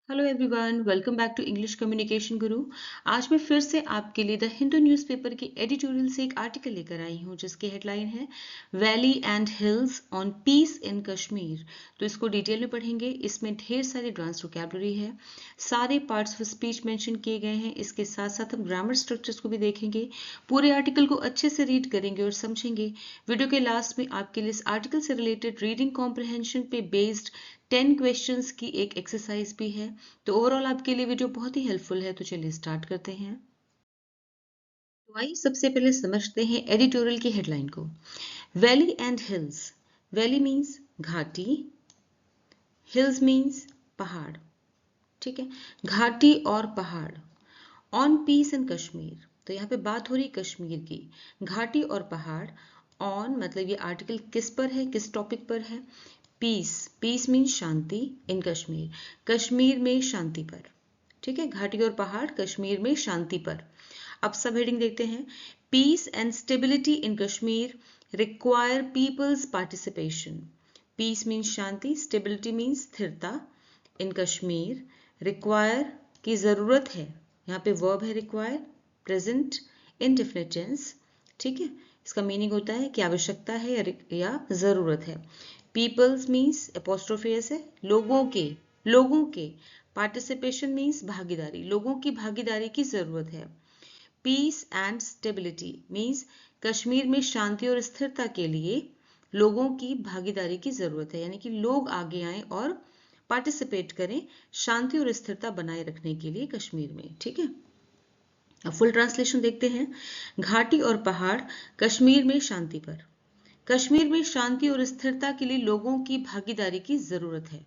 Hello everyone, welcome back to English communication guru. आज मैं फिर से आपके लिए द हिंदू न्यूज़पेपर की एडिटोरियल से एक आर्टिकल लेकर आई हूँ जिसकी हेडलाइन है valley and hills on peace in Kashmir. तो इसको डिटेल में पढ़ेंगे। इसमें ढेर सारी एडवांस वोकैबुलरी है, सारे पार्ट्स ऑफ स्पीच मेंशन किए गए हैं। इसके साथ साथ हम ग्रामर स्ट्रक्चर्स को भी देखेंगे। पूरे आर्टिकल को अच्छे से रीड करेंगे और समझेंगे। वीडियो के लास्ट में आपके लिए इस आर्टिकल से रिलेटेड रीडिंग कॉम्प्रिहेंशन पे बेस्ड 10 क्वेश्चंस की एक एक्सरसाइज भी है। तो ओवरऑल आपके लिए वीडियो बहुत ही हेल्पफुल है। तो चलिए स्टार्ट करते हैं। तो आइए सबसे पहले समझते हैं एडिटोरियल की हेडलाइन को। Valley and hills. Valley means घाटी, हिल्स मीन्स पहाड़। ठीक है, घाटी और पहाड़। ऑन पीस इन कश्मीर, तो यहाँ पे बात हो रही कश्मीर की। घाटी और पहाड़। ऑन मतलब ये आर्टिकल किस पर है, किस टॉपिक पर है। पीस, पीस मीन्स शांति। इन कश्मीर, कश्मीर में शांति पर। ठीक है, घाटी और पहाड़ कश्मीर में शांति पर। अब सब हेडिंग देखते हैं। Peace and stability in Kashmir require people's participation. Peace means शांति, स्टेबिलिटी मीन्स स्थिरता। इन कश्मीर, रिक्वायर की जरूरत है, यहाँ पे वर्ब है रिक्वायर, प्रेजेंट इंडेफिनिट टेंस। ठीक है, इसका मीनिंग होता है कि आवश्यकता है या जरूरत है। पीपल्स मीन्स एपोस्ट्रोफी एस है, लोगों के। पार्टिसिपेशन मीन्स भागीदारी, लोगों की भागीदारी की जरूरत है। Peace and stability means Kashmir में शांति और स्थिरता के लिए लोगों की भागीदारी की जरूरत है, यानी कि लोग आगे आए और पार्टिसिपेट करें शांति और स्थिरता बनाए रखने के लिए कश्मीर में। ठीक है, अब फुल ट्रांसलेशन देखते हैं। घाटी और पहाड़ कश्मीर में शांति पर। कश्मीर में शांति और स्थिरता के लिए लोगों की भागीदारी की जरूरत है।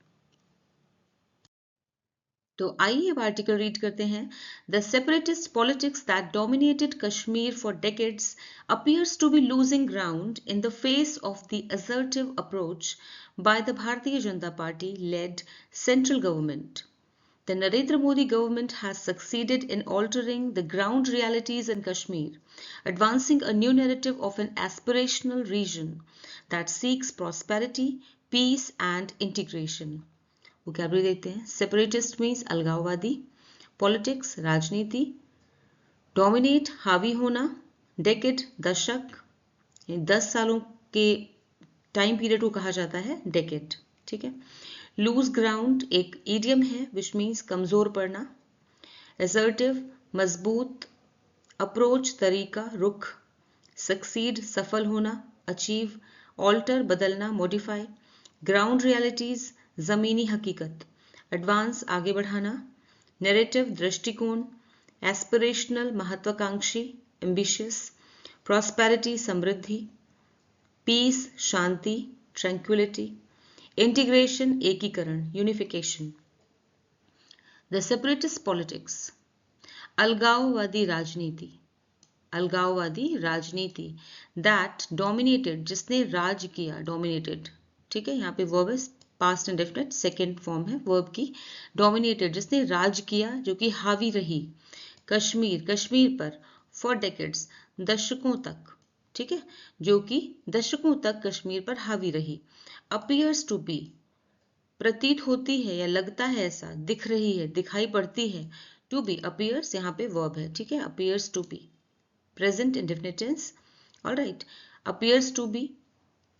तो आइए अब आर्टिकल रीड करते हैं। The separatist politics that dominated Kashmir for decades appears to be losing ground in the face of the assertive approach by the Bharatiya Janata Party led central government. The Narendra Modi government has succeeded in altering the ground realities in Kashmir, advancing a new narrative of an aspirational region that seeks prosperity, peace and integration. Vocabulary देखते हैं। Separatist means अलगाववादी, politics राजनीति, dominate हावी होना, decade दशक, 10 सालों के time period को कहा जाता है डेकेड। ठीक है, लूज ग्राउंड एक ईडियम है विच मीन्स कमजोर पड़ना, एसर्टिव मजबूत, अप्रोच तरीका रुख, सक्सीड सफल होना, अचीव ऑल्टर बदलना मॉडिफाई, ग्राउंड रियलिटीज जमीनी हकीकत, एडवांस आगे बढ़ाना, नैरेटिव दृष्टिकोण, एस्पिरेशनल महत्वाकांक्षी एम्बिशियस, प्रॉस्पेरिटी समृद्धि, पीस शांति ट्रैंक्विलिटी, इंटीग्रेशन एकीकरण यूनिफिकेशन। द सेपरेटिस्ट पॉलिटिक्स अलगाववादी राजनीति, अलगाववादी राजनीति दैट डोमिनेटेड जिसने राज किया, डोमिनेटेड। ठीक है, यहाँ पे वर्ब है पास्ट इंडेफिनिट सेकेंड फॉर्म है वर्ब की। डोमिनेटेड जिसने राज किया, जो कि हावी रही कश्मीर, कश्मीर पर फॉर डेकेड्स दशकों तक। ठीक है, जो कि दशकों तक कश्मीर पर हावी रही। अपीयर्स टू बी प्रतीत होती है या लगता है ऐसा, दिख रही है, दिखाई पड़ती है। टू बी अपीयर्स यहाँ पे वर्ब है। ठीक है, appears to be present indefinite tense. Alright, appears to be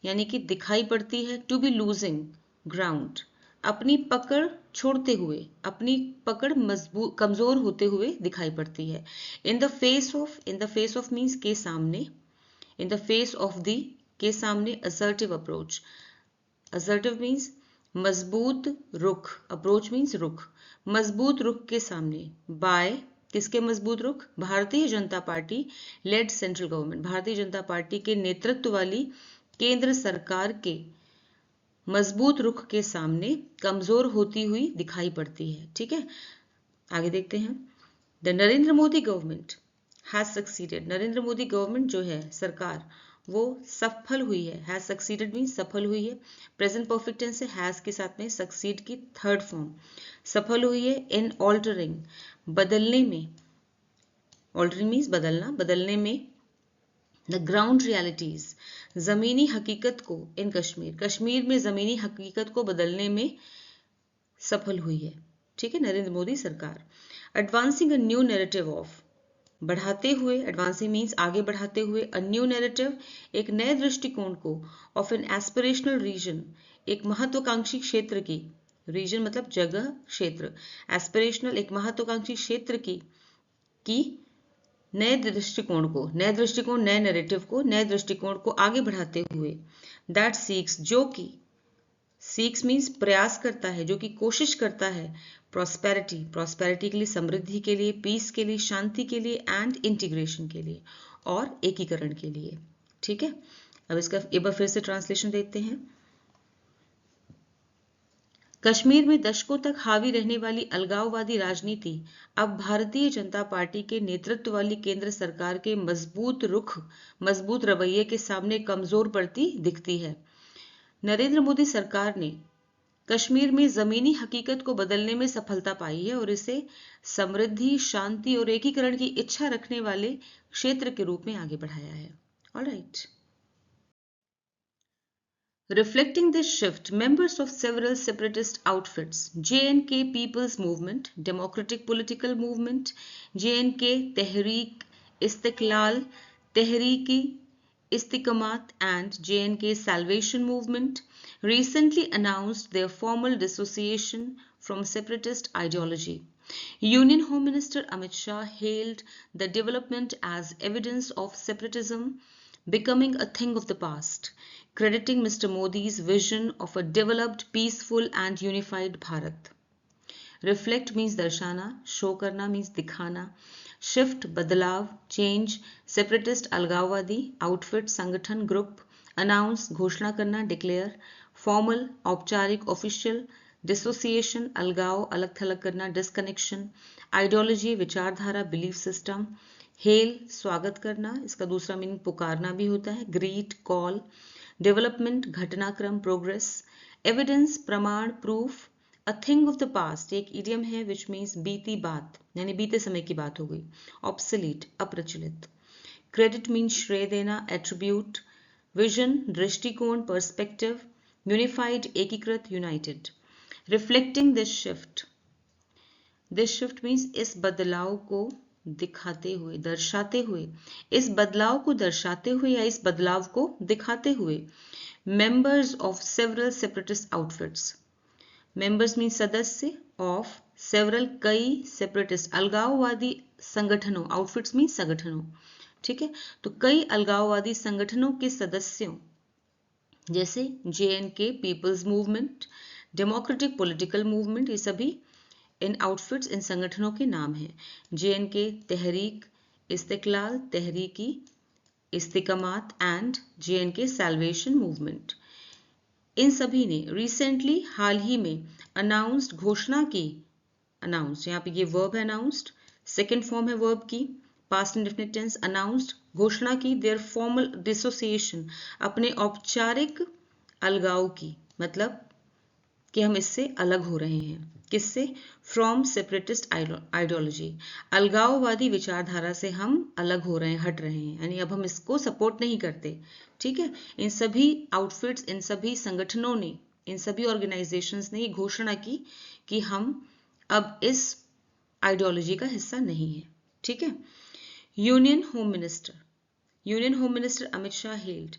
यानी कि दिखाई पड़ती है। टू बी लूजिंग ग्राउंड अपनी पकड़ छोड़ते हुए, अपनी पकड़ मजबूत कमजोर होते हुए दिखाई पड़ती है। In the face of, in the face of means के सामने, in the face of the के सामने, असर्टिव अप्रोच, असर्टिव मीन्स मजबूत रुख, अप्रोच मीन्स रुख, मजबूत रुख के सामने। बाय किसके मजबूत रुख, Bharatiya Janata party lead central government, Bharatiya Janata party के नेतृत्व वाली केंद्र सरकार के मजबूत रुख के सामने कमजोर होती हुई दिखाई पड़ती है। ठीक है, आगे देखते हैं। The Narendra Modi government has succeeded, Narendra Modi government जो है सरकार, वो सफल हुई है। हैज सक्सीडेड मीन्स सफल हुई है। प्रेजेंट परफेक्ट टेंस से हैज के साथ में सक्सीड की थर्ड फॉर्म, सफल हुई है। इन ऑल्टरिंग बदलने में, ऑल्टरिंग मीन्स बदलना, बदलने में। द ग्राउंड रियलिटीज जमीनी हकीकत को, इन कश्मीर, कश्मीर में जमीनी हकीकत को बदलने में सफल हुई है। ठीक है, नरेंद्र मोदी सरकार। Advancing a new narrative of, बढ़ाते हुए, एडवांसिंग मीन्स आगे बढ़ाते हुए, अ न्यू नैरेटिव एक नए दृष्टिकोण को, ऑफ एन एस्पिरेशनल रीजन एक महत्वाकांक्षी क्षेत्र की, रीजन मतलब जगह, क्षेत्र, एस्पिरेशनल एक महत्वाकांक्षी क्षेत्र की नए दृष्टिकोण को, नए दृष्टिकोण, नए नैरेटिव को, नए दृष्टिकोण को आगे बढ़ाते हुए, दैट सीक्स जो कि, सीक्स मीन्स प्रयास करता है, जो कि कोशिश करता है, प्रॉस्पेरिटी, प्रॉस्पेरिटी के लिए, समृद्धि के लिए, पीस के लिए, शांति के लिए, एंड इंटीग्रेशन के लिए, और एकीकरण के लिए। ठीक है, अब इसका एक बार फिर से ट्रांसलेशन देते हैं। कश्मीर में दशकों तक हावी रहने वाली अलगाववादी राजनीति अब भारतीय जनता पार्टी के नेतृत्व वाली केंद्र सरकार के मजबूत रुख, मजबूत रवैये के सामने कमजोर पड़ती दिखती है। नरेंद्र मोदी सरकार ने कश्मीर में जमीनी हकीकत को बदलने में सफलता पाई है और इसे समृद्धि, शांति और एकीकरण की इच्छा रखने वाले क्षेत्र के रूप में आगे बढ़ाया है। Alright. Reflecting this shift, members of several separatist outfits, J&K People's Movement, Democratic Political Movement, J&K Tehreek Istiqlal, Tehriki Istiqamat, and J&K Salvation Movement, recently announced their formal dissociation from separatist ideology. Union Home Minister Amit Shah hailed the development as evidence of separatism becoming a thing of the past, crediting Mr. Modi's vision of a developed, peaceful and unified Bharat. Reflect means दर्शाना, show करना means दिखाना, shift बदलाव, change, separatist अलगाववादी, outfit संगठन group, announce घोषणा करना, declare, formal औपचारिक official, dissociation अलगाव अलग थलग करना, डिसकनेक्शन, आइडियोलॉजी विचारधारा बिलीफ सिस्टम, हेल स्वागत करना, इसका दूसरा मीनिंग पुकारना भी होता है, ग्रीट कॉल, डेवलपमेंट घटनाक्रम प्रोग्रेस, एविडेंस प्रमाण proof, a thing of the past एक इडियम है विच मीन्स बीती बात यानी बीते समय की बात हो गई, ऑब्सोलीट अप्रचलित, क्रेडिट मीन्स श्रेय देना, एट्रीब्यूट, विजन दृष्टिकोण पर्सपेक्टिव, यूनिफाइड एकीकृत United, reflecting this shift means इस बदलाव को दिखाते हुए, दर्शाते हुए, इस बदलाव को दर्शाते हुए या इस बदलाव को दिखाते हुए, members of several separatist outfits, members mean सदस्य, ऑफ सेवरल कई, सेपरेटिस्ट अलगाववादी संगठनों, आउटफिट्स मीन संगठनों, ठीक है, तो कई अलगाववादी संगठनों के सदस्यों जैसे J&K people's movement, democratic political movement, ये सभी इन आउटफिट्स इन संगठनों के नाम हैं। J&K Tehreek Istiqlal, Tehreeki Istiqamat and J&K salvation movement, इन सभी ने रिसेंटली हाल ही में अनाउंस्ड घोषणा की, अनाउंस्ड यहाँ पे ये वर्ब है अनाउंस्ड, सेकेंड फॉर्म है वर्ब की, पास्ट इंडेफिनिट टेंस, अनाउंस्ड घोषणा की, देयर फॉर्मल डिसोसिएशन अपने औपचारिक अलगाव की, मतलब कि हम इससे अलग हो रहे हैं, किससे, फ्रॉम सेपरेटिस्ट आइडियोलॉजी, अलगाववादी विचारधारा से हम अलग हो रहे हैं, हट रहे हैं, यानी अब हम इसको सपोर्ट नहीं करते। ठीक है, इन सभी आउटफिट्स, इन सभी संगठनों ने, इन सभी ऑर्गेनाइजेशंस ने ये घोषणा की कि हम अब इस आइडियोलॉजी का हिस्सा नहीं है। ठीक है, union home minister Amit Shah held,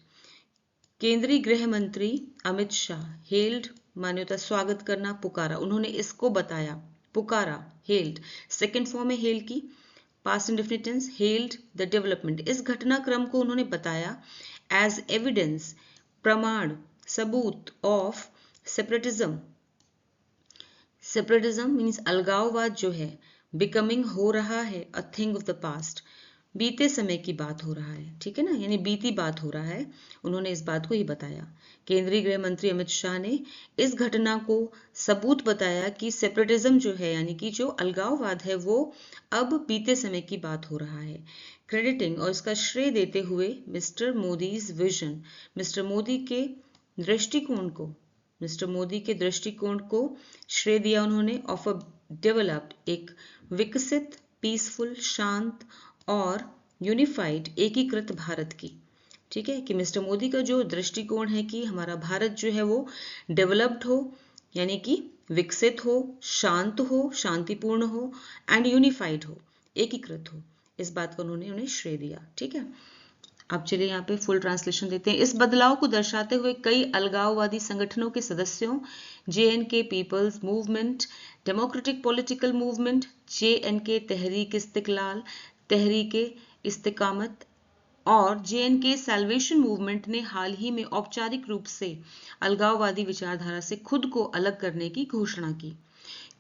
केंद्रीय गृह मंत्री अमित शाह हेल्ड मान्यता स्वागत करना, पुकारा, उन्होंने इसको बताया, पुकारा, हेल्ड, सेकेंड फॉर्म है हेल की, past indefinite tense, held the development, इस घटनाक्रम को उन्होंने बताया एज एविडेंस, प्रमाण, सबूत, ऑफ सेपरेटिज्म, सेपरेटिज्म मीन्स अलगाववाद जो है, बिकमिंग हो रहा है, a thing of the past, बीते समय की बात हो रहा है, ठीक है ना, यानी बीती बात हो रहा है, उन्होंने इस बात को ही बताया। केंद्रीय गृह मंत्री अमित शाह ने इस घटना को सबूत बताया कि सेपरेटिज्म जो है, यानी कि जो अलगाववाद है, वो अब बीते समय की बात हो रहा है। क्रेडिटिंग और इसका श्रेय देते हुए mister Modi's vision, mister Modi के दृष्टिकोण को, मिस्टर मोदी के दृष्टिकोण को श्रेय दिया उन्होंने, ऑफ अ डेवलप्ड, एक विकसित, पीसफुल, शांत और यूनिफाइड, एकीकृत भारत की। ठीक है, कि मिस्टर मोदी का जो दृष्टिकोण है कि हमारा भारत जो है वो डेवलप्ड हो, यानी कि विकसित हो, शांत हो, शांतिपूर्ण हो, एंड यूनिफाइड हो, एकीकृत हो। इस बात का उन्होंने उन्हें श्रेय दिया। ठीक है, अब चलिए यहाँ पे फुल ट्रांसलेशन देते हैं। इस बदलाव को दर्शाते हुए कई अलगाववादी संगठनों के सदस्यों, JNK people's movement, democratic political movement, JNK तहरीक इस्तिकलाल, तहरीक इस्तिकामत और JNK सैल्वेशन मूवमेंट ने हाल ही में औपचारिक रूप से अलगाववादी विचारधारा से खुद को अलग करने की घोषणा की।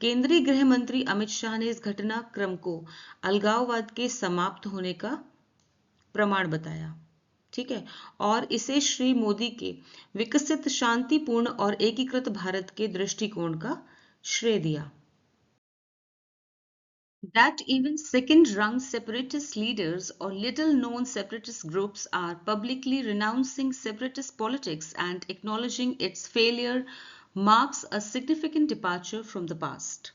केंद्रीय गृह मंत्री अमित शाह ने इस घटनाक्रम को अलगाववाद के समाप्त होने का प्रमाण बताया। ठीक है, और इसे श्री मोदी के विकसित, शांतिपूर्ण और एकीकृत भारत के दृष्टिकोण का श्रेय दिया। That even second-rung separatist leaders or little-known separatist groups are publicly renouncing separatist politics and acknowledging its failure marks a significant departure from the past.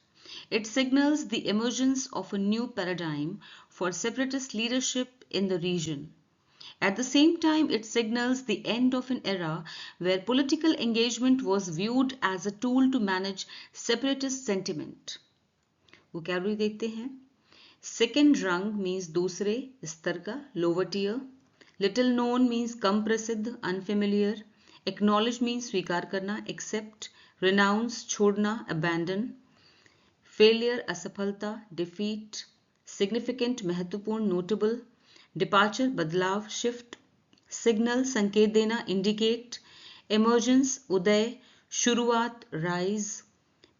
It signals the emergence of a new paradigm for separatist leadership in the region. At the same time, it signals the end of an era where political engagement was viewed as a tool to manage separatist sentiment. Vocabulary देखते हैं। Second रंग means दूसरे स्तर का, lower tier. Little known means कम प्रसिद्ध, unfamiliar. Acknowledge means स्वीकार करना, एक्सेप्ट। रिनाउंस छोड़ना, अबैंडन। फेलियर असफलता, डिफीट। सिग्निफिकेंट महत्वपूर्ण, नोटेबल। डिपार्चर बदलाव, शिफ्ट। सिग्नल संकेत देना, इंडिकेट। इमर्जेंस उदय, शुरुआत, राइज।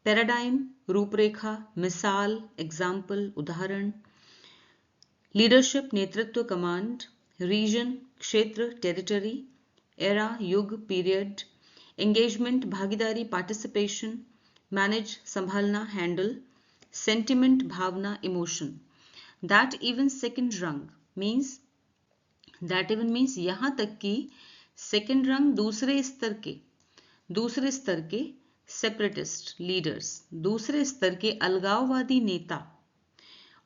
पैराडाइम रूपरेखा, मिसाल, एग्जाम्पल, उदाहरण। लीडरशिप नेतृत्व, कमांड। रीजन क्षेत्र, टेरिटरी। एरा युग, पीरियड। एंगेजमेंट भागीदारी, पार्टिसिपेशन। मैनेज संभालना, हैंडल। सेंटिमेंट भावना, इमोशन। दैट इवन सेकेंड रंग मीन्स, दैट इवन मीन्स यहां तक कि सेकेंड रंग दूसरे स्तर के सेपरेटिस्ट लीडर्स, दूसरे स्तर के अलगाववादी नेता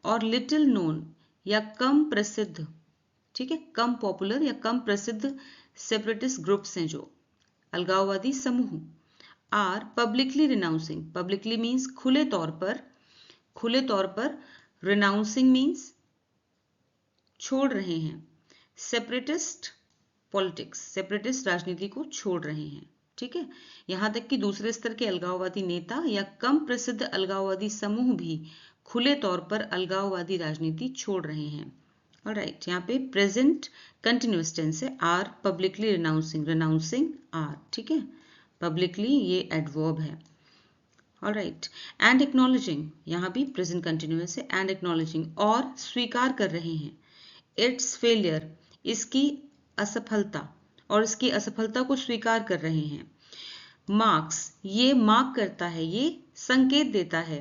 और लिटिल नोन या कम प्रसिद्ध, ठीक है, कम पॉपुलर या कम प्रसिद्ध सेपरेटिस्ट ग्रुप्स हैं जो अलगाववादी समूह, are publicly renouncing, publicly means खुले तौर पर, रिनाउंसिंग मीन्स छोड़ रहे हैं, सेपरेटिस्ट पॉलिटिक्स, सेपरेटिस्ट राजनीति को छोड़ रहे हैं। ठीक है, यहां तक कि दूसरे स्तर के अलगाववादी नेता या कम प्रसिद्ध अलगाववादी समूह भी खुले तौर पर अलगाववादी राजनीति छोड़ रहे हैं। ऑलराइट, यहाँ पे प्रेजेंट कंटिन्यूअस टेंस है, आर पब्लिकली रिनाउंसिंग आर। ठीक है, पब्लिकली ये एडवर्ब है। ऑलराइट, एंड एक्नॉलेजिंग, यहाँ भी प्रेजेंट कंटिन्यूअस है, एंड एक्नॉलेजिंग और स्वीकार कर रहे हैं, इट्स फेलियर, इसकी असफलता, और इसकी असफलता को स्वीकार कर रहे हैं। मार्क्स, ये मार्क करता है, ये संकेत देता है,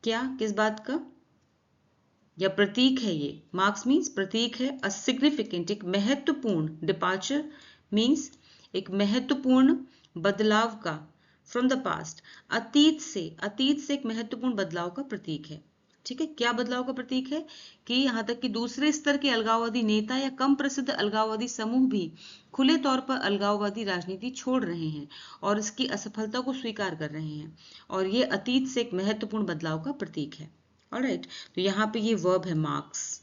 क्या, किस बात का, या प्रतीक है ये। मार्क्स मीन्स प्रतीक है। अ सिग्निफिकेंट, एक महत्वपूर्ण। डिपार्चर मीन्स एक महत्वपूर्ण बदलाव का। फ्रॉम द पास्ट, अतीत से एक महत्वपूर्ण बदलाव का प्रतीक है। ठीक है, क्या बदलाव का प्रतीक है कि यहां तक कि दूसरे स्तर के अलगाववादी नेता या कम प्रसिद्ध अलगाववादी समूह भी खुले तौर पर अलगाववादी राजनीति छोड़ रहे हैं और इसकी असफलता को स्वीकार कर रहे हैं, और ये अतीत से एक महत्वपूर्ण बदलाव का प्रतीक है। ऑलराइट, तो यहाँ पे ये वर्ब है मार्क्स।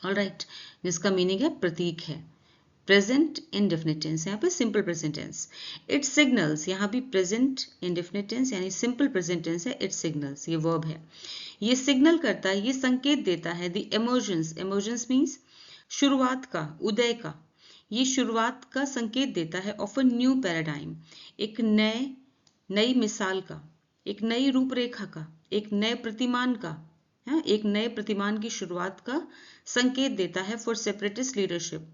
ऑलराइट, जिसका मीनिंग है प्रतीक है। प्रेजेंट इंडेफिनिट टेंस, यहाँ पे simple present tense. It signals, यहाँ भी प्रेजेंट इंडेफिनिट टेंस यानी सिंपल प्रेजेंट टेंस है। इट सिग्नल्स, ये वर्ब है। ये सिग्नल करता है, ये संकेत देता है। द इमर्जेंस मीन्स शुरुआत का, उदय का, ये शुरुआत का संकेत देता है। ऑफ अ न्यू पैराडाइम, एक नई मिसाल का, एक नई रूपरेखा का, एक नए प्रतिमान का, एक नए प्रतिमान की शुरुआत का संकेत देता है। फॉर सेपरेटिस्ट लीडरशिप,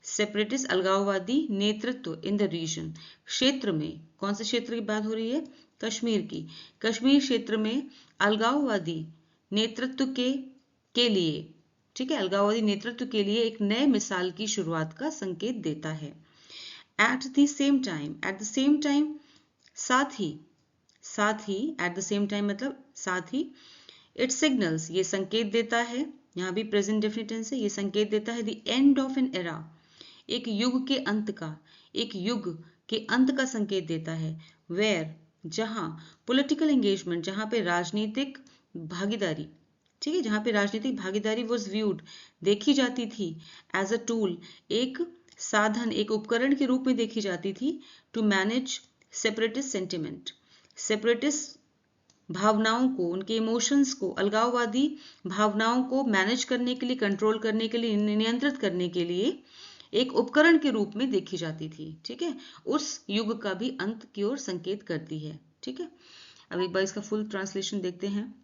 सेपरेटिस्ट अलगाववादी नेतृत्व। इन द रीजन, क्षेत्र में, कौन से क्षेत्र की बात हो रही है, कश्मीर की। कश्मीर क्षेत्र में अलगाववादी नेतृत्व के लिए, ठीक है, अलगाववादी नेतृत्व के लिए एक नए मिसाल की शुरुआत का संकेत देता है। एट द सेम टाइम, साथ ही, एट द सेम टाइम मतलब साथ ही। इट सिग्नल्स, ये संकेत देता है, यहाँ भी प्रेजेंट डेफिनिट टेंस है, ये संकेत देता है। The end of an era, एक युग के अंत का संकेत देता है। वेयर, जहां पॉलिटिकल एंगेजमेंट, जहां पे राजनीतिक भागीदारी, ठीक है, जहां पे राजनीतिक भागीदारी वॉज व्यूड, देखी जाती थी एज अ टूल, एक साधन, एक उपकरण के रूप में देखी जाती थी, to manage separatist sentiment, separatist भावनाओं को, उनके इमोशंस को, अलगाववादी भावनाओं को मैनेज करने के लिए, कंट्रोल करने के लिए, नियंत्रित करने के लिए एक उपकरण के रूप में देखी जाती थी। ठीक है, उस युग का भी अंत की ओर संकेत करती है। ठीक है, अब एक बार इसका फुल ट्रांसलेशन देखते हैं।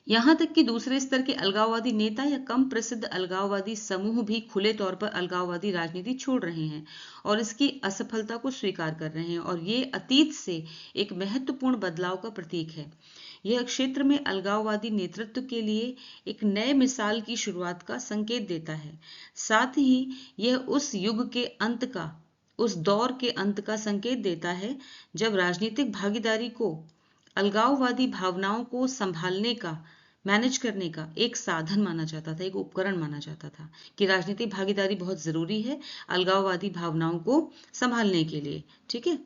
यहां तक कि दूसरे स्तर के अलगाववादी नेता या कम प्रसिद्ध अलगाववादी समूह भी खुले तौर पर अलगाववादी राजनीति छोड़ रहे हैं और इसकी असफलता को स्वीकार कर रहे हैं, और ये अतीत से एक महत्वपूर्ण बदलाव का प्रतीक है। यह क्षेत्र में अलगाववादी नेतृत्व के लिए एक नए मिसाल की शुरुआत का संकेत देता है। साथ ही यह उस युग के अंत का, उस दौर के अंत का संकेत देता है जब राजनीतिक भागीदारी को अलगाववादी भावनाओं को संभालने का, मैनेज करने का एक साधन माना जाता था, एक उपकरण माना जाता था, कि राजनीतिक भागीदारी बहुत जरूरी है अलगाववादी भावनाओं को संभालने के लिए। ठीक है,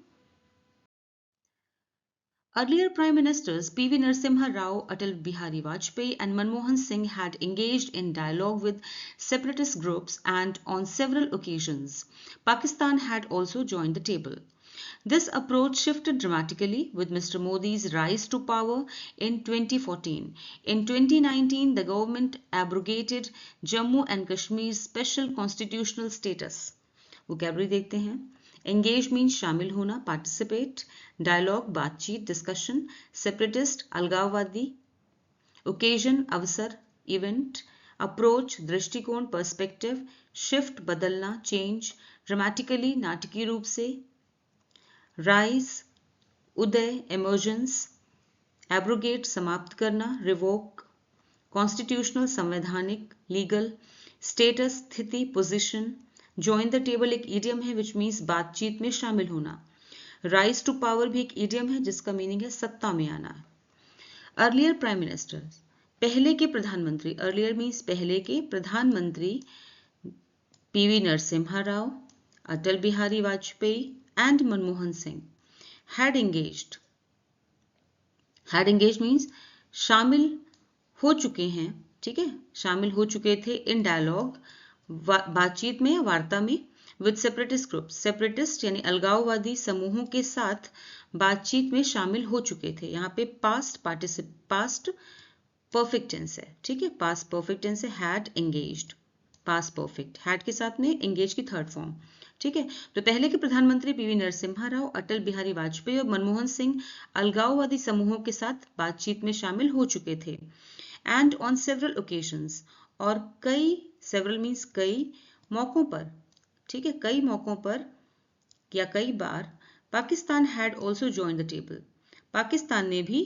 Earlier Prime Ministers P.V. Narasimha Rao, Atal Bihari Vajpayee, and Manmohan Singh had engaged in dialogue with separatist groups, and on several occasions, Pakistan had also joined the table. This approach shifted dramatically with Mr. Modi's rise to power in 2014. In 2019, the government abrogated Jammu and Kashmir's special constitutional status. Vocabulary देखते हैं। Engage means शामिल होना, participate, dialogue बातचीत, discussion, separatist अलगाववादी, occasion अवसर, event, approach दृष्टिकोण, perspective, shift बदलना, change, dramatically नाटकीय रूप से, राइज उदय, इमर्जेंस, एब्रोगेट समाप्त करना, रिवोक, कॉन्स्टिट्यूशनल संवैधानिक, लीगल, स्टेटस स्थिति, पोजिशन, ज्वाइन द टेबल एक ईडियम है विच मीन्स बातचीत में शामिल होना, राइज टू पावर भी एक ईडियम है जिसका मीनिंग है सत्ता में आना। अर्लियर प्राइम मिनिस्टर, पहले के प्रधानमंत्री, अर्लियर मीन्स पहले के प्रधानमंत्री, PV Narasimha Rao, Atal Bihari Vajpayee and Manmohan Singh had engaged means शामिल हो चुके हैं, ठीक है, शामिल हो चुके थे, इन डायलॉग बातचीत में, वार्ता में, विद सेपरेटिस्ट ग्रुप, सेपरेटिस्ट यानी अलगाववादी समूहों के साथ बातचीत में शामिल हो चुके थे। यहाँ पे पास्ट परफेक्ट टेंस है, ठीक है, पास्ट परफेक्ट टेंस है, had engaged, past perfect, had के साथ में एंगेज की थर्ड फॉर्म। ठीक है, तो पहले के प्रधानमंत्री पीवी नरसिम्हा राव, अटल बिहारी वाजपेयी और मनमोहन सिंह अलगाववादी समूहों के साथ बातचीत में शामिल हो चुके थे। एंड ऑन सेवरल ओकेजन्स, और कई, सेवरल मीन्स कई मौकों पर, ठीक है, कई मौकों पर या कई बार, Pakistan had also join the table, Pakistan ने भी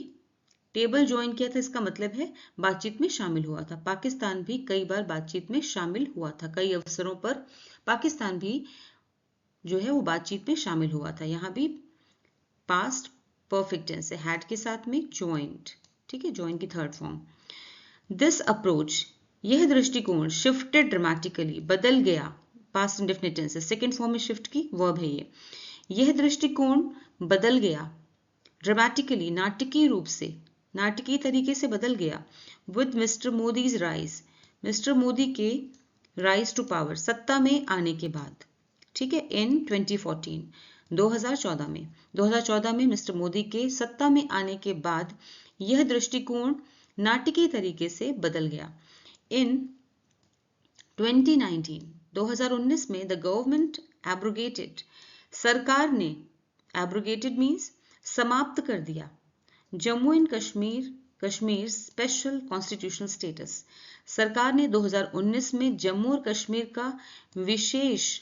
टेबल ज्वाइन किया था, इसका मतलब है बातचीत में शामिल हुआ था। पाकिस्तान भी कई बार बातचीत में शामिल हुआ था, कई अवसरों पर पाकिस्तान भी जो है वो बातचीत में शामिल हुआ था। यहाँ भी पास्ट परफेक्ट टेंस है, हैड के साथ में ज्वाइंट, ठीक है, ज्वाइन की थर्ड फॉर्म। दिस अप्रोच, यह दृष्टिकोण, शिफ्टेड ड्रामेटिकली, बदल गया, पास्ट इंडेफिनिट टेंस है, सेकेंड फॉर्म में शिफ्ट की वर्ब है ये। यह दृष्टिकोण बदल गया, ड्रामेटिकली नाटकीय रूप से, नाटकीय तरीके से बदल गया, with mister Modi's rise, mister Modi के राइज टू पावर, सत्ता में आने के बाद, ठीक है, इन 2014, 2014 में मिस्टर मोदी के सत्ता में आने के बाद यह दृष्टिकोण नाटकीय तरीके से बदल गया। इन 2019 में द गवर्नमेंट एब्रोगेटेड, सरकार ने, एब्रोगेटेड मीन्स समाप्त कर दिया, Jammu and Kashmir special constitutional status, सरकार ने 2019 में जम्मू और कश्मीर का विशेष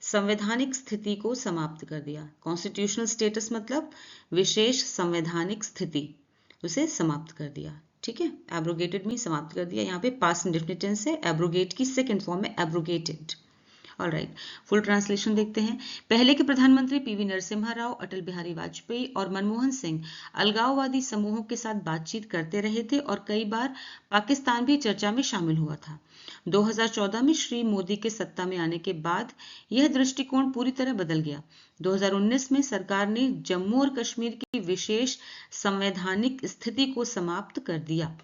संवैधानिक स्थिति को समाप्त कर दिया। कॉन्स्टिट्यूशनल स्टेटस मतलब विशेष संवैधानिक स्थिति, उसे समाप्त कर दिया, ठीक है, एब्रोगेटेड में समाप्त कर दिया। यहाँ पे पास्ट इंडेफिनिट टेंस है, एब्रोगेट की सेकंड फॉर्म है एब्रोगेटेड। ऑलराइट, फुल ट्रांसलेशन देखते हैं। पहले के प्रधानमंत्री पीवी नरसिम्हा राव, अटल बिहारी वाजपेयी और मनमोहन सिंह अलगाववादी समूहों के साथ बातचीत करते रहे थे और कई बार पाकिस्तान भी चर्चा में शामिल हुआ था। 2014 में श्री मोदी के सत्ता में आने के बाद यह दृष्टिकोण पूरी तरह बदल गया। 2019 में सरकार ने जम्मू और कश्मीर की विशेष संवैधानिक स्थिति को समाप्त कर दिया।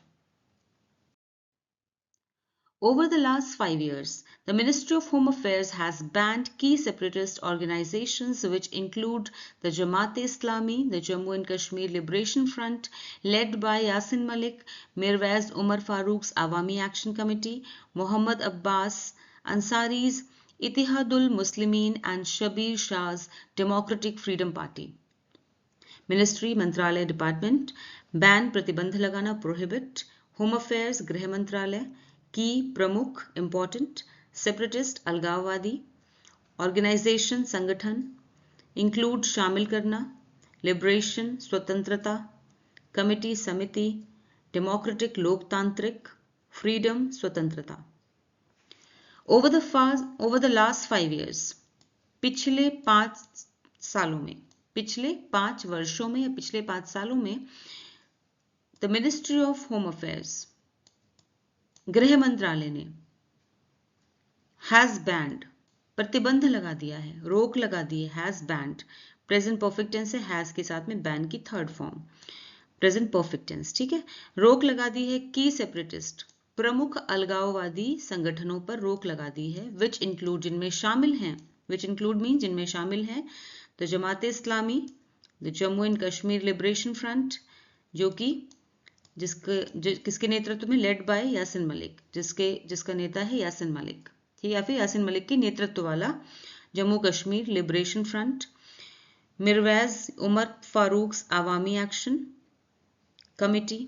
Over the last 5 years, the Ministry of Home Affairs has banned key separatist organizations which include the Jamaat-e-Islami, the Jammu and Kashmir Liberation Front led by Yasin Malik, Mirwaiz Umar Farooq's Awami Action Committee, Mohammad Abbas Ansari's Ittihadul Muslimin and Shabir Shah's Democratic Freedom Party. Ministry मंत्रालय department ban प्रतिबंध लगाना prohibit, home affairs गृह मंत्रालय की प्रमुख important separatist अलगाववादी, organisation संगठन include शामिल करना, लिबरेशन स्वतंत्रता, कमिटी समिति, डेमोक्रेटिक लोकतांत्रिक, फ्रीडम स्वतंत्रता। ओवर द लास्ट 5 years, पिछले 5 वर्षों में या पिछले 5 सालों में the ministry of home affairs गृह मंत्रालय ने हैज बैंड प्रतिबंध लगा दिया है, रोक लगा दी है। Has banned present perfect tense है, हैज के साथ में बैन की third form present perfect tense, ठीक है। रोक लगा दी है की सेपरेटिस्ट प्रमुख अलगाववादी संगठनों पर रोक लगा दी है, विच इंक्लूड जिनमें शामिल हैं, विच इंक्लूड मीन जिनमें शामिल हैं the Jamaat-e-Islami, the Jammu and Kashmir liberation front जो कि किसके नेतृत्व में, लेड बाय यासिन मलिक, जिसका नेता है यासिन मलिक, ठीक, या फिर यासिन मलिक के नेतृत्व वाला Jammu Kashmir liberation front, Mirwaiz Umar Farooq's Awami action committee,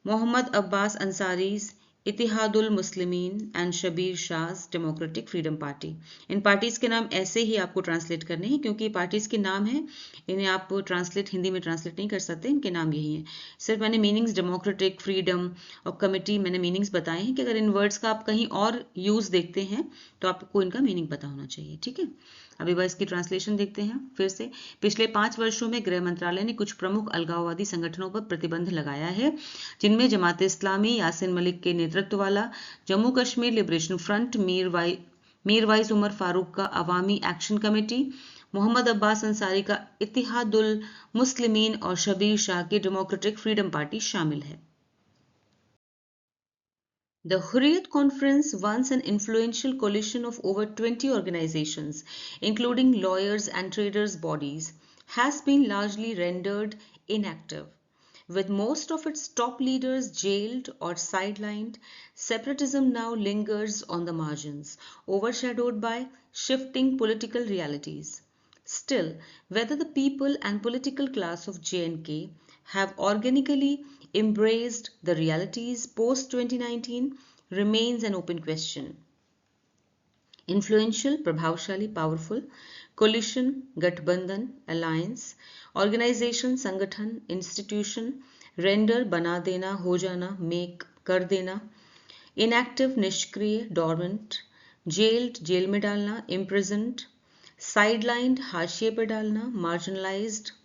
Mohammad Abbas Ansari's Ittihadul Muslimeen and Shabir Shah democratic freedom party. इन पार्टीज के नाम ऐसे ही आपको ट्रांसलेट करने हैं क्योंकि पार्टीज के नाम हैं, इन्हें आप हिंदी में ट्रांसलेट नहीं कर सकते, इनके नाम यही हैं। सिर्फ मैंने मीनिंग्स डेमोक्रेटिक, फ्रीडम और कमिटी मैंने मीनिंग्स बताए हैं कि अगर इन वर्ड्स का आप कहीं और यूज देखते हैं तो आपको इनका मीनिंग पता होना चाहिए, ठीक है। अभी बस इसकी ट्रांसलेशन देखते हैं फिर से। पिछले 5 वर्षों में गृह मंत्रालय ने कुछ प्रमुख अलगाववादी संगठनों पर प्रतिबंध लगाया है, जिनमें जमात-ए-इस्लामी, यासिन मलिक के नेतृत्व वाला जम्मू कश्मीर लिबरेशन फ्रंट, मीरवाइज उमर फारूक का अवामी एक्शन कमेटी, मोहम्मद अब्बास अंसारी का इत्तेहादुल मुस्लिमीन और शबीर शाह की डेमोक्रेटिक फ्रीडम पार्टी शामिल है। The Hurriyat Conference, once an influential coalition of over 20 organizations, including lawyers and traders' bodies, has been largely rendered inactive. With most of its top leaders jailed or sidelined, separatism now lingers on the margins, overshadowed by shifting political realities. Still, whether the people and political class of J&K have organically embraced the realities post-2019 remains an open question. Influential, प्रभावशाली, powerful, coalition, गठबंधन, alliance, organization, संगठन, institution, render, बना देना, हो जाना, make, कर देना, inactive, निष्क्रिय, dormant, jailed, जेल में डालना, imprisoned, sidelined, हाशिए पर डालना, marginalized,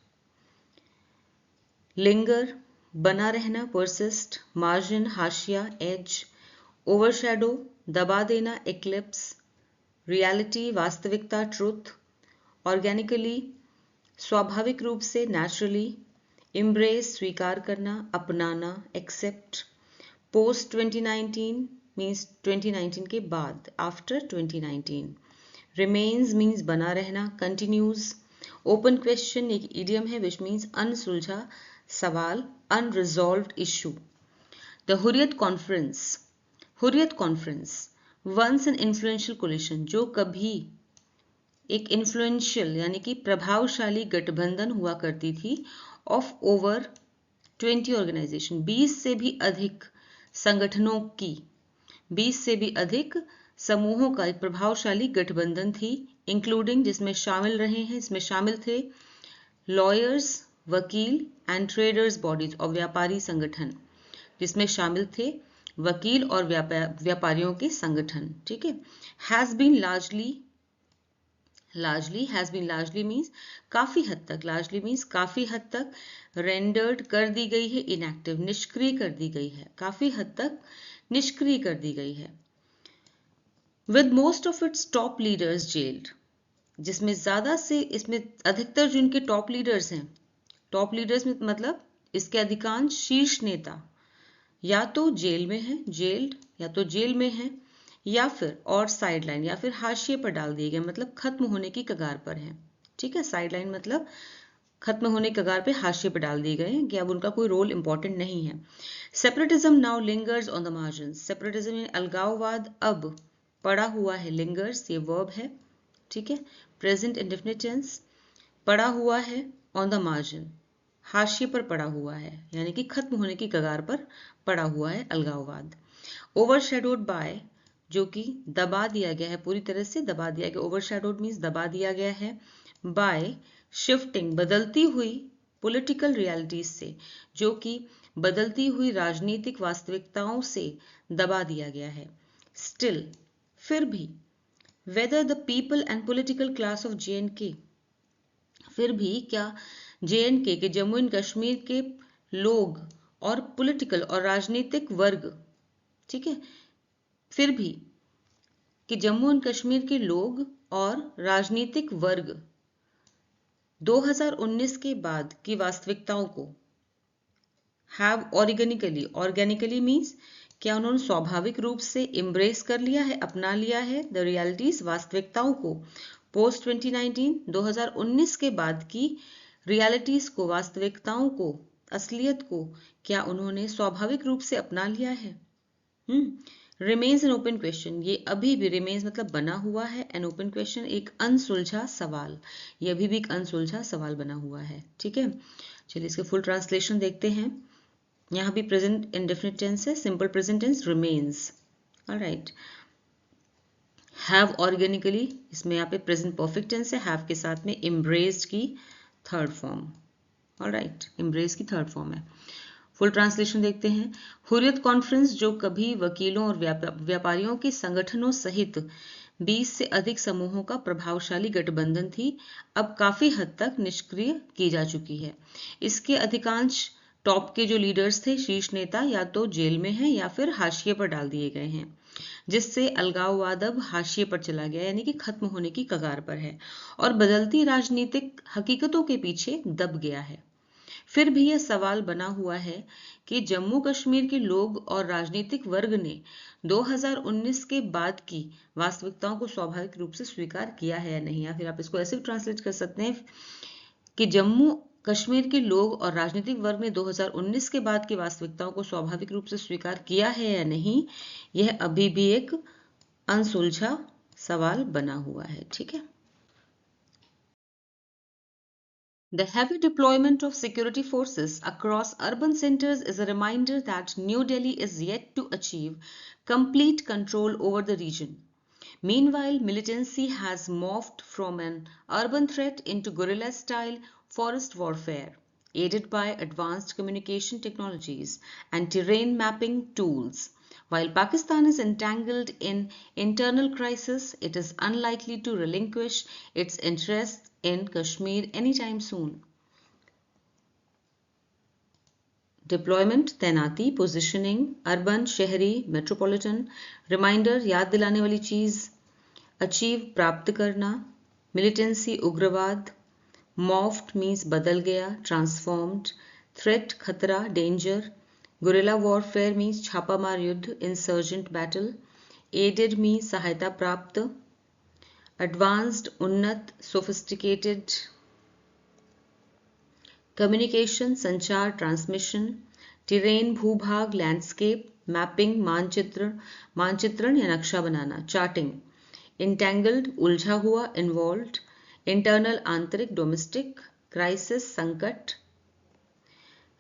linger, बना रहना, persist, margin, हाशिया, edge, overshadow, दबा देना, eclipse, reality, वास्तविकता, truth, organically, स्वाभाविक रूप से, naturally, embrace, स्वीकार करना, अपनाना, accept, post 2019 means 2019 के बाद, after 2019, remains means बना रहना, continues, open question एक idiom है which means अनसुलझा सवाल, unresolved issue. The Hurriyat Conference, once an influential coalition, जो कभी एक influential यानी कि प्रभावशाली गठबंधन हुआ करती थी of over 20 organization, 20 से भी अधिक संगठनों की, 20 से भी अधिक समूहों का एक प्रभावशाली गठबंधन थी, इंक्लूडिंग जिसमें शामिल रहे हैं, इसमें शामिल थे लॉयर्स, वकील एंड ट्रेडर्स बॉडीज और व्यापारी संगठन, जिसमें शामिल थे वकील और व्यापारियों के संगठन, ठीक है। हैज बीन लार्जली मीन्स काफी हद तक, लार्जली मीन्स काफी हद तक, रेंडर्ड कर दी गई है, इनएक्टिव निष्क्रिय कर दी गई है, काफी हद तक निष्क्रिय कर दी गई है। With most of its top leaders gelled, जिसमें ज्यादा से, इसमें अधिकतर जो इनके टॉप लीडर्स हैं, टॉप लीडर्स में मतलब इसके अधिकांश शीर्ष नेता या तो जेल में है, जेल्ड, या तो जेल में है, या फिर और साइडलाइन या फिर हाशिए पर डाल दिए गए, मतलब खत्म होने की कगार पर है, ठीक है। साइडलाइन मतलब खत्म होने की कगार पे, हाशिए पर डाल दिए गए हैं कि अब उनका कोई रोल इंपॉर्टेंट नहीं है। Separatism now lingers on the margins, separatism अलगाववाद अब पड़ा हुआ है, लिंगर्स ये वर्ब है, ठीक है, प्रेजेंट इंडेफिनिट टेंस, पड़ा हुआ है, ऑन द मार्जिन हाशिए पर पड़ा हुआ है, यानी कि खत्म होने की कगार पर पड़ा हुआ है अलगाववाद। ओवरशैडोड बाय, जो कि दबा दिया गया है, पूरी तरह से दबा दिया गया, ओवरशैडोड मीन्स दबा दिया गया है, बाय शिफ्टिंग बदलती हुई पॉलिटिकल रियलिटीज से, जो कि बदलती हुई राजनीतिक वास्तविकताओं से दबा दिया गया है। स्टिल फिर भी, whether the people and political class of JNK, फिर भी क्या JNK के जम्मू एंड कश्मीर के लोग और पॉलिटिकल और राजनीतिक वर्ग, ठीक है, फिर भी कि जम्मू एंड कश्मीर के लोग और राजनीतिक वर्ग 2019 के बाद की वास्तविकताओं को हैव ऑर्गेनिकली मीन्स क्या उन्होंने स्वाभाविक रूप से इम्ब्रेस कर लिया है, अपना लिया है, द रियलिटीज वास्तविकताओं को, पोस्ट 2019 के बाद की रियलिटीज को, वास्तविकताओं को, असलियत को क्या उन्होंने स्वाभाविक रूप से अपना लिया है। रिमेन्स एन ओपन क्वेश्चन, ये अभी भी, रिमेन्स मतलब बना हुआ है, एन ओपन क्वेश्चन एक अनसुलझा सवाल, ये अभी भी एक अनसुलझा सवाल बना हुआ है, ठीक है। चलिए इसके फुल ट्रांसलेशन देखते हैं। यहाँ भी प्रेजेंट इंडेफिनिट टेंस है, simple present tense remains, alright. Have organically, इसमें यहाँ पे प्रेजेंट परफेक्ट टेंस है, हैव के साथ में एम्ब्रेस्ड की थर्ड फॉर्म, ऑलराइट, एम्ब्रेस की थर्ड फॉर्म है। फुल ट्रांसलेशन देखते हैं। हुर्रियत कॉन्फ्रेंस, जो कभी वकीलों और व्यापारियों के संगठनों सहित 20 से अधिक समूहों का प्रभावशाली गठबंधन थी, अब काफी हद तक निष्क्रिय की जा चुकी है। इसके अधिकांश टॉप के जो लीडर्स थे, शीर्ष नेता, या तो जेल में हैं या फिर हाशिए पर डाल दिए गए हैं, जिससे अलगाववाद अब हाशिए पर चला गया, यानी कि खत्म होने की कगार पर है और बदलती राजनीतिक हकीकतों के पीछे दब गया है। फिर भी यह सवाल बना हुआ है कि जम्मू कश्मीर के लोग और राजनीतिक वर्ग ने 2019 के बाद की वास्तविकताओं को स्वाभाविक रूप से स्वीकार किया है या नहीं, या फिर आप इसको ऐसे भी ट्रांसलेट कर सकते हैं कि जम्मू कश्मीर के लोग और राजनीतिक वर्ग ने 2019 के बाद की वास्तविकताओं को स्वाभाविक रूप से स्वीकार किया है या नहीं, यह अभी भी एक अनसुलझा सवाल बना हुआ है, ठीक है। The heavy deployment of security forces across urban centers is a reminder that New Delhi is yet to achieve complete control over the region. Meanwhile, militancy has morphed from an urban threat into guerrilla-style forest warfare, aided by advanced communication technologies and terrain mapping tools. While Pakistan is entangled in internal crisis, it is unlikely to relinquish its interests in Kashmir anytime soon. Deployment तैनाती, positioning, urban शहरी, metropolitan, reminder याद दिलाने वाली चीज, achieve प्राप्त करना, militancy उग्रवाद, morphed means बदल गया, ट्रांसफॉर्म्ड, थ्रेट खतरा, डेंजर, गुरिल्ला वॉरफेयर मीन्स छापामार युद्ध, इंसर्जेंट बैटल, एडेड मीन्स सहायता प्राप्त, एडवांस्ड उन्नत, सोफिस्टिकेटेड, कम्युनिकेशन संचार, ट्रांसमिशन, टेरेन भूभाग, लैंडस्केप, मैपिंग मानचित्रण या नक्शा बनाना, चार्टिंग, इंटेंगल्ड उलझा हुआ, इन्वॉल्व्ड, इंटरनल आंतरिक, डोमेस्टिक, क्राइसिस संकट,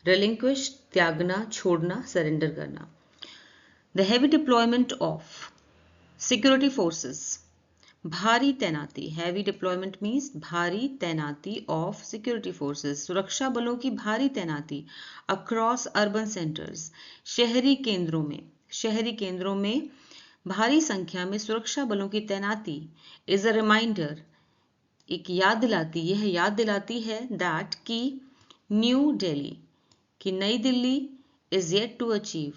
रिलिंक्विश त्यागना, छोड़ना, सरेंडर करना। The heavy deployment of security forces, भारी तैनाती, हैवी डिप्लॉयमेंट मीन्स भारी तैनाती ऑफ सिक्योरिटी फोर्सेस, सुरक्षा बलों की भारी तैनाती अक्रॉस अर्बन सेंटर्स, शहरी केंद्रों में, शहरी केंद्रों में भारी संख्या में सुरक्षा बलों की तैनाती इज अ रिमाइंडर, एक याद दिलाती, यह याद दिलाती है दैट कि न्यू दिल्ली, कि नई Delhi is yet to achieve,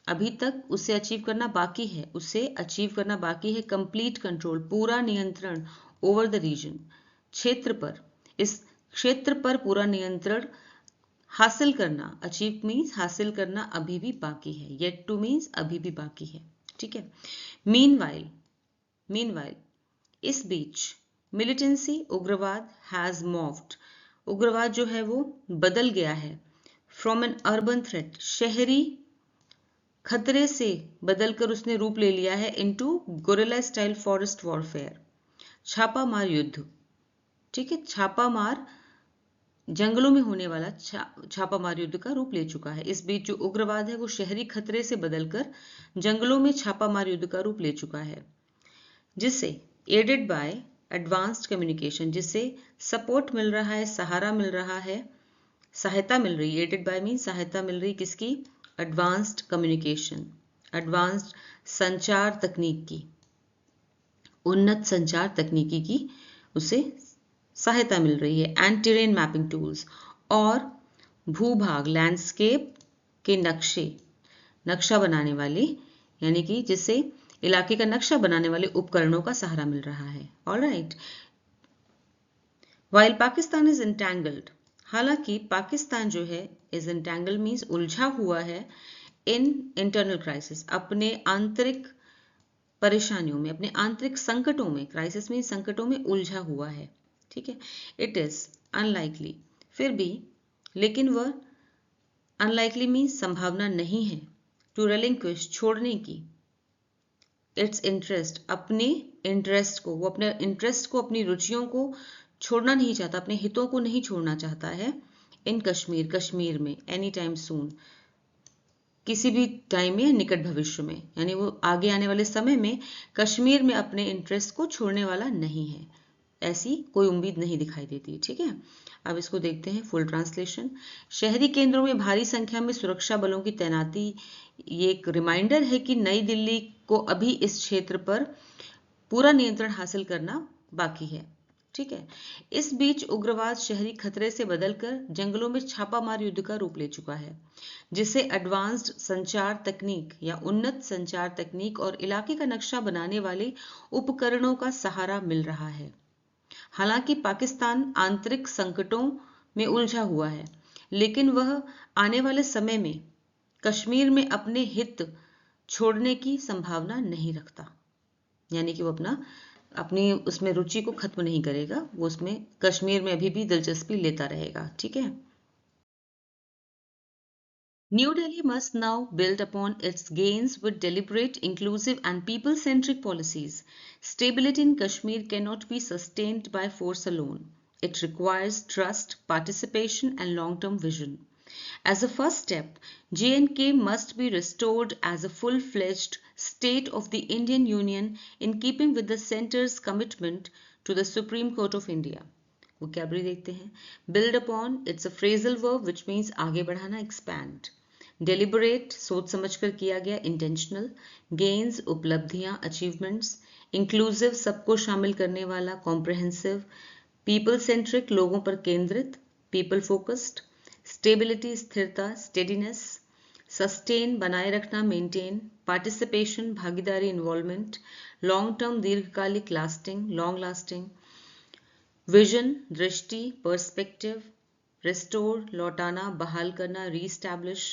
अभी तक उसे अचीव करना बाकी है, उसे अचीव करना बाकी है कंप्लीट कंट्रोल, पूरा नियंत्रण ओवर द रीजन, क्षेत्र पर, इस क्षेत्र पर पूरा नियंत्रण हासिल करना, अचीव मीन्स हासिल करना अभी भी बाकी है, येट टू मीन्स अभी भी बाकी है, ठीक है। मीनवाइल इस बीच मिलिटेंसी उग्रवाद हैज मॉव्ड, उग्रवाद जो है वो बदल गया है, फ्रॉम एन अर्बन थ्रेट, शहरी खतरे से बदलकर उसने रूप ले लिया है into gorilla style forest warfare, छापामार युद्ध, ठीक है, छापामार जंगलों में होने वाला छापामार युद्ध का रूप ले चुका है। इस बीच जो उग्रवाद है वो शहरी खतरे से बदलकर जंगलों में छापामार युद्ध का रूप ले चुका है, जिससे एडेड बाय एडवांस्ड कम्युनिकेशन, जिससे सपोर्ट मिल रहा है, सहारा मिल रहा है, सहायता मिल रही है, एडेड बाय मीन सहायता मिल रही किसकी, एडवांस्ड कम्युनिकेशन, एडवांस्ड संचार तकनीक की, उन्नत संचार तकनीकी की उसे सहायता मिल रही है, एंड टेरेन मैपिंग टूल्स, और भूभाग लैंडस्केप के नक्शा बनाने वाले, यानी कि जिससे इलाके का नक्शा बनाने वाले उपकरणों का सहारा मिल रहा है। Alright, while Pakistan is entangled, हालांकि पाकिस्तान जो है इज एंटैंगल्ड मीन्स उलझा हुआ है, इन इंटरनल क्राइसिस, अपने आंतरिक परेशानियों में, अपने आंतरिक संकटों में, क्राइसिस में संकटों में उलझा हुआ है, ठीक है। इट इज अनलाइकली, फिर भी, लेकिन वह अनलाइकली मीन्स संभावना नहीं है, टू relinquish छोड़ने की, इट्स इंटरेस्ट, अपने इंटरेस्ट को, वो अपने इंटरेस्ट को, अपनी रुचियों को छोड़ना नहीं चाहता, अपने हितों को नहीं छोड़ना चाहता है, इन कश्मीर, कश्मीर में, एनी टाइम सून, किसी भी टाइम में, निकट भविष्य में, यानी वो आगे आने वाले समय में कश्मीर में अपने इंटरेस्ट को छोड़ने वाला नहीं है, ऐसी कोई उम्मीद नहीं दिखाई देती, ठीक है। अब इसको देखते हैं फुल ट्रांसलेशन। शहरी केंद्रों में भारी संख्या में सुरक्षा बलों की तैनाती ये एक रिमाइंडर है कि नई दिल्ली को अभी इस क्षेत्र पर पूरा नियंत्रण हासिल करना बाकी है, ठीक है। इस बीच उग्रवाद शहरी खतरे से बदलकर जंगलों में छापामार युद्ध का रूप ले चुका है, जिसे एडवांस्ड संचार तकनीक या उन्नत संचार तकनीक और इलाके का नक्शा बनाने वाले उपकरणों का सहारा मिल रहा है। हालांकि पाकिस्तान आंतरिक संकटों में उलझा हुआ है, लेकिन वह आने वाले समय में कश्मीर में अपने हित छोड़ने की संभावना नहीं रखता, यानी कि वो अपनी उसमें रुचि को खत्म नहीं करेगा, वो उसमें कश्मीर में अभी भी दिलचस्पी लेता रहेगा, ठीक है। New Delhi must now build upon its gains with deliberate, inclusive, and people centric policies. Stability in Kashmir cannot be sustained by force alone. It requires trust, participation, and long term vision. As a first step, J&K must be restored as a full fledged state of the Indian Union in keeping with the centre's commitment to the Supreme Court of India. Vocabulary देखते हैं. Build upon, it's a phrasal verb which means आगे बढ़ाना, expand. Deliberate, सोच समझकर किया गया, intentional. Gains, उपलब्धियां, achievements. Inclusive, सबको शामिल करने वाला, comprehensive. People centric, लोगों पर केंद्रित, people focused. Stability, स्थिरता, steadiness. Sustain, बनाए रखना, maintain. Participation, भागीदारी, involvement. Long term, दीर्घकालिक, lasting, long lasting. Vision, दृष्टि, perspective. Restore, लौटाना, बहाल करना, re-establish.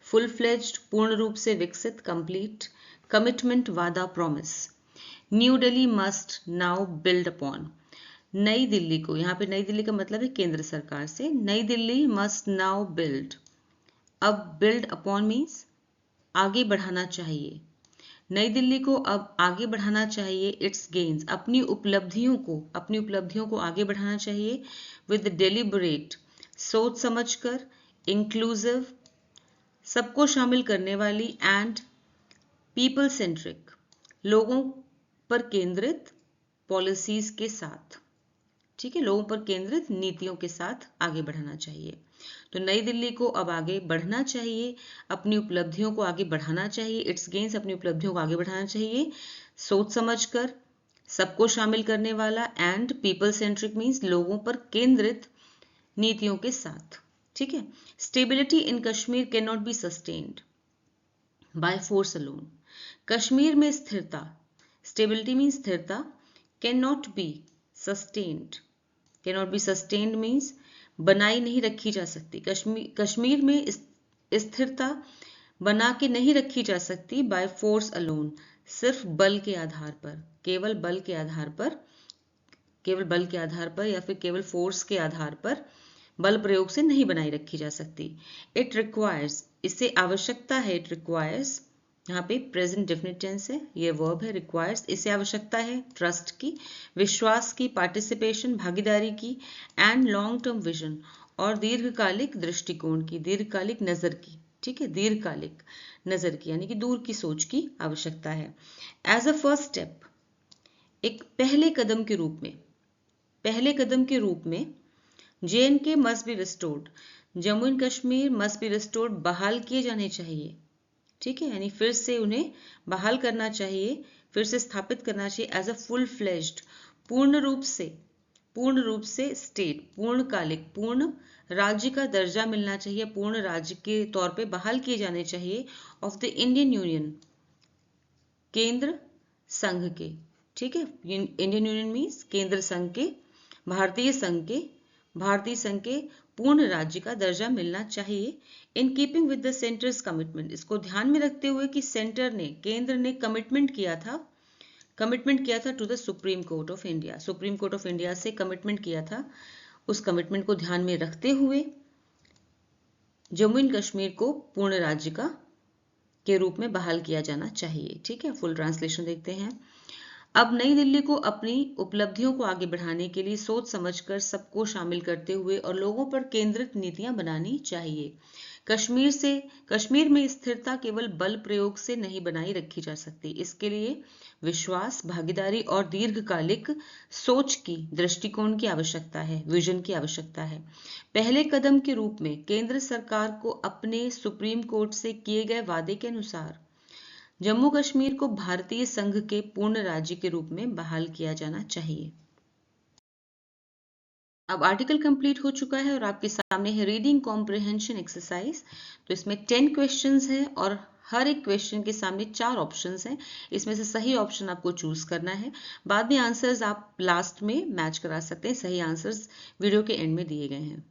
फुल फ्लेज्ड, पूर्ण रूप से विकसित, कंप्लीट. कमिटमेंट, वादा, promise. New Delhi must now build upon, नई दिल्ली को, यहाँ पे नई दिल्ली का मतलब है केंद्र सरकार से, नई दिल्ली मस्ट नाउ बिल्ड, अब बिल्ड अपॉन मीन्स आगे बढ़ाना चाहिए, नई दिल्ली को अब आगे बढ़ाना चाहिए, इट्स गेन्स, अपनी उपलब्धियों को आगे बढ़ाना चाहिए, विद डेलिबरेट, सोच समझकर, इंक्लूसिव, सबको शामिल करने वाली, एंड पीपल सेंट्रिक, लोगों पर केंद्रित पॉलिसीज के साथ, ठीक है, लोगों पर केंद्रित नीतियों के साथ आगे बढ़ाना चाहिए. तो नई दिल्ली को अब आगे बढ़ना चाहिए, अपनी उपलब्धियों को आगे बढ़ाना चाहिए, इट्स गेन्स अपनी उपलब्धियों को आगे बढ़ाना चाहिए, सोच समझकर, सबको शामिल करने वाला, एंड पीपल सेंट्रिक मीन्स लोगों पर केंद्रित नीतियों के साथ। ठीक है। Stability in Kashmir can not be sustained by force alone. Kashmir में स्थिरता, स्टेबिलिटी मीन्स स्थिरता, can not be sustained, can not be sustained means बनाई नहीं रखी जा सकती। कश्मीर में स्थिरता बना के नहीं रखी जा सकती बाय फोर्स अलोन, सिर्फ बल के आधार पर, केवल बल के आधार पर, केवल बल के आधार पर या फिर केवल फोर्स के आधार पर, बल प्रयोग से नहीं बनाई रखी जा सकती। इट रिक्वायर्स, इससे आवश्यकता है, इट रिक्वायर्स, यहाँ पे प्रेजेंट डेफिनिट टेंस है, ये वर्ब है, रिक्वायर्स, इससे आवश्यकता है ट्रस्ट की, विश्वास की, पार्टिसिपेशन, भागीदारी की, एंड लॉन्ग टर्म विजन, और दीर्घकालिक दृष्टिकोण की, दीर्घकालिक नजर की। ठीक है, दीर्घकालिक नजर की यानी कि दूर की सोच की आवश्यकता है। एज अ फर्स्ट स्टेप, एक पहले कदम के रूप में, पहले कदम के रूप में J&K must be restored, Jammu and Kashmir must be restored, बहाल किए जाने चाहिए। ठीक है, यानी फिर से उन्हें बहाल करना चाहिए, फिर से स्थापित करना चाहिए एज अ फुल फ्लेज्ड, पूर्ण रूप से स्टेट, पूर्णकालिक, पूर्ण राज्य का दर्जा मिलना चाहिए, पूर्ण राज्य के तौर पे बहाल किए जाने चाहिए ऑफ द इंडियन यूनियन, केंद्र संघ के। ठीक है, इंडियन यूनियन मीन्स केंद्र संघ के, भारतीय संघ के पूर्ण राज्य का दर्जा मिलना चाहिए। In keeping with the centres commitment, इसको ध्यान में रखते हुए कि सेंटर ने, केंद्र ने कमिटमेंट किया था to the Supreme Court of India, Supreme Court of India से कमिटमेंट किया था, उस कमिटमेंट को ध्यान में रखते हुए जम्मू एंड कश्मीर को पूर्ण राज्य के रूप में बहाल किया जाना चाहिए। ठीक है, फुल ट्रांसलेशन देखते हैं। अब नई दिल्ली को अपनी उपलब्धियों को आगे बढ़ाने के लिए सोच समझकर, सबको शामिल करते हुए और लोगों पर केंद्रित नीतियां बनानी चाहिए। कश्मीर में स्थिरता केवल बल प्रयोग से नहीं बनाई रखी जा सकती, इसके लिए विश्वास, भागीदारी और दीर्घकालिक सोच की, दृष्टिकोण की आवश्यकता है, विजन की आवश्यकता है। पहले कदम के रूप में केंद्र सरकार को अपने सुप्रीम कोर्ट से किए गए वादे के अनुसार जम्मू कश्मीर को भारतीय संघ के पूर्ण राज्य के रूप में बहाल किया जाना चाहिए। अब आर्टिकल कंप्लीट हो चुका है और आपके सामने है रीडिंग कॉम्प्रिहेंशन एक्सरसाइज। तो इसमें 10 क्वेश्चंस हैं और हर एक क्वेश्चन के सामने 4 ऑप्शंस हैं, इसमें से सही ऑप्शन आपको चूज करना है। बाद में आंसर्स आप लास्ट में मैच करा सकते हैं, सही आंसर्स वीडियो के एंड में दिए गए हैं।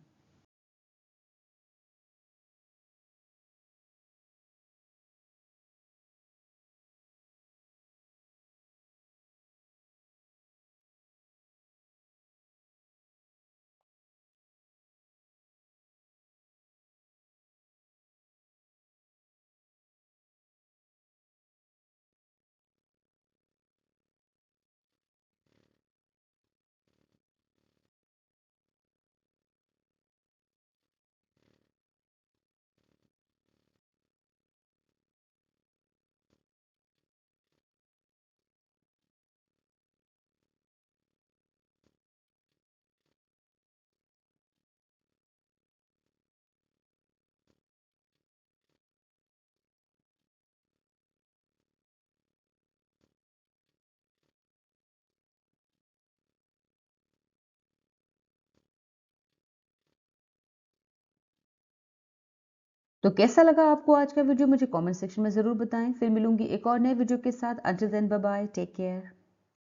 तो कैसा लगा आपको आज का वीडियो, मुझे कमेंट सेक्शन में जरूर बताएं। फिर मिलूंगी एक और नए वीडियो के साथ। Until then bye bye, take care.